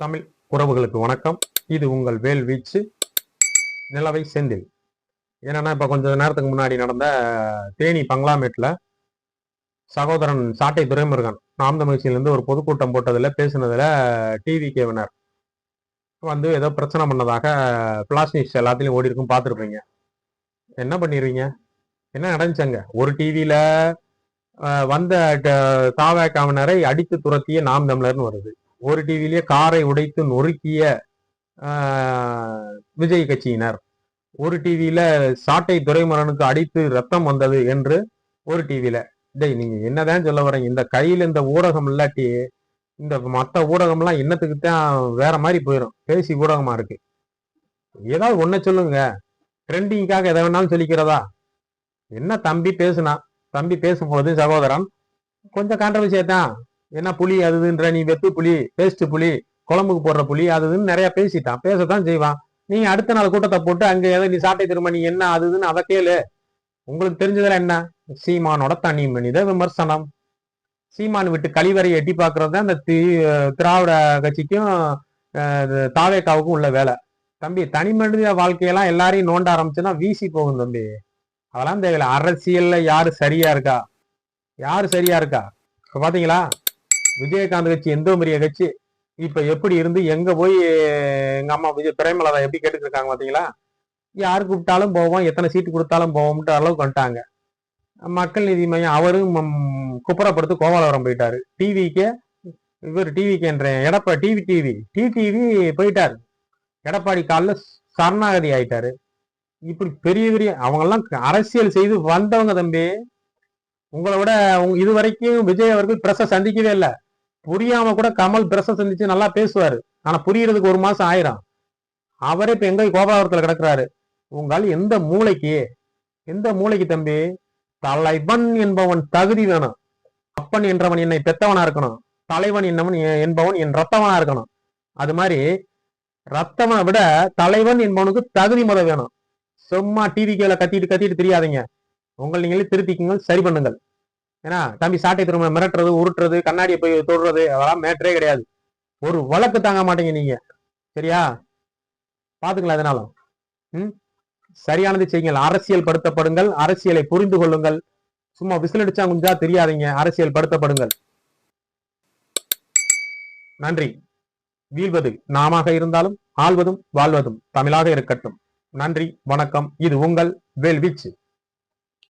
தமிழ் உறவுகளுக்கு வணக்கம். இது உங்கள் வேல் வீச்சு நிலவை செந்தில். என்னன்னா, இப்ப கொஞ்ச நேரத்துக்கு முன்னாடி நடந்த தேனி பங்களாமேட்ல சகோதரன் சாட்டை துரைமுருகன் நாம் தமிழ்ச்சியிலிருந்து ஒரு பொதுக்கூட்டம் போட்டதுல பேசினதுல டிவிகேவினர் வந்து ஏதோ பிரச்சனை பண்ணதாக பிளாஸ் நியூஸ் எல்லாத்திலையும் ஓடி இருக்கும், பார்த்துருப்பீங்க. என்ன பண்ணிடுவீங்க? என்ன நடந்துச்சங்க? ஒரு டிவியில வந்த தாவேக்காவினரை அடித்து துரத்திய நாம் தமிழர்னு வருது. ஒரு டிவிலேயே காரை உடைத்து நொறுக்கிய விஜய் கட்சியினர், ஒரு டிவியில சாட்டை துரைமுருகனுக்கு அடித்து ரத்தம் வந்தது என்று ஒரு டிவியில. டேய், நீங்க என்னதான் சொல்ல வரீங்க? இந்த கையில இந்த ஊடகம் இல்லாட்டி இந்த மற்ற ஊடகம்லாம் என்னத்துக்கு தான் வேற மாதிரி போயிடும். பேசி ஊடகமா இருக்கு. ஏதாவது ஒன்ன சொல்லுங்க. ட்ரெண்டிங்காக எதை வேணாலும் சொல்லிக்கிறதா? என்ன தம்பி பேசுனா? தம்பி பேசும்போது சகோதரன் கொஞ்சம் கான்ட்ரவர்சியா தான், என்ன புலி அதுன்ற, நீ வெத்து புலி, பேஸ்ட் புலி, குழம்புக்கு போடுற புலி அதுன்னு நிறைய பேசிட்டான். பேசத்தான் செய்வான். நீங்க அடுத்த நாள் கூட்டத்தை போட்டு அங்க ஏதோ நீ சாட்டை திரும்ப நீ என்ன அதுன்னு அதை கேளு. உங்களுக்கு தெரிஞ்சதுல என்ன? சீமானோட தனி மனித விமர்சனம். சீமான் விட்டு கழிவறை எட்டி பாக்குறது தான் இந்த திராவிட கட்சிக்கும் தாவேக்காவுக்கும் உள்ள வேலை. தம்பி, தனி மனித வாழ்க்கையெல்லாம் எல்லாரையும் நோண்ட ஆரம்பிச்சுன்னா வீசி போகும் தம்பி. அதெல்லாம் தேவையில்லை. அரசியல்ல யாரு சரியா இருக்கா? யாரு சரியா இருக்கா? இப்ப பாத்தீங்களா, விஜயகாந்த் கட்சி எந்த பெரிய கட்சி இப்ப எப்படி இருந்து எங்க போய் எங்க அம்மா விஜய் பிரேமலதா எப்படி கேட்டுட்டு இருக்காங்க பாத்தீங்களா? யாரு கூப்பிட்டாலும் போவோம், எத்தனை சீட்டு கொடுத்தாலும் போவோம்ன்ற அளவுக்கு வந்துட்டாங்க. மக்கள் நீதி மையம் அவரும் குப்புறப்படுத்து கோபாலவரம் போயிட்டாரு. டிவிக்கே இவர் டிவிக்கேன்ற எடப்பாடி டிவி போயிட்டாரு. எடப்பாடி காலில் சரணாகதி ஆயிட்டாரு. இப்படி பெரிய பெரிய அவங்க எல்லாம் அரசியல் செய்து வந்தவங்க தம்பி. உங்களை விட இது வரைக்கும் விஜய் அவர்கள் பிரஸ சந்திக்கவே இல்லை. புரியாம கூட கமல் பிரஸ சந்திச்சு நல்லா பேசுவாரு. ஆனா புரியறதுக்கு ஒரு மாசம் ஆயிரும். அவரே இப்ப எங்க கோபாலபுரத்துல கிடக்குறாரு. உங்கள் எந்த மூளைக்கு தம்பி? தலைவன் என்பவன் தகுதி வேணும். அப்பன் என்றவன் என்னை பெத்தவனா இருக்கணும். தலைவன் என்பவன் என் ரத்தவனா இருக்கணும். அது மாதிரி ரத்தவனை விட தலைவன் என்பவனுக்கு தகுதி முத வேணும். சும்மா டிவிக்கேல கத்திட்டு தெரியாதீங்க. உங்கள் நீங்களே திருத்திக்குங்கள், சரி பண்ணுங்கள். ஏன்னா தம்பி சாட்டை திரும்ப மிரட்டுறது, உருட்டுறது, கண்ணாடியை போய் தொடுறது அதெல்லாம் மேட்டரே கிடையாது. ஒரு வழக்கு தாங்க மாட்டீங்க நீங்க. சரியா? பாத்துக்கலாம். அதனாலும் சரியானது செய்யுங்கள். அரசியல் படுத்தப்படுங்கள். அரசியலை புரிந்து கொள்ளுங்கள். சும்மா விசில் அடிச்சா குஞ்சா தெரியாதீங்க. அரசியல் படுத்தப்படுங்கள். நன்றி. வீழ்வது நாமாக இருந்தாலும் ஆள்வதும் வாழ்வதும் தமிழாக இருக்கட்டும். நன்றி, வணக்கம். இது உங்கள் வேல்வீச்சு.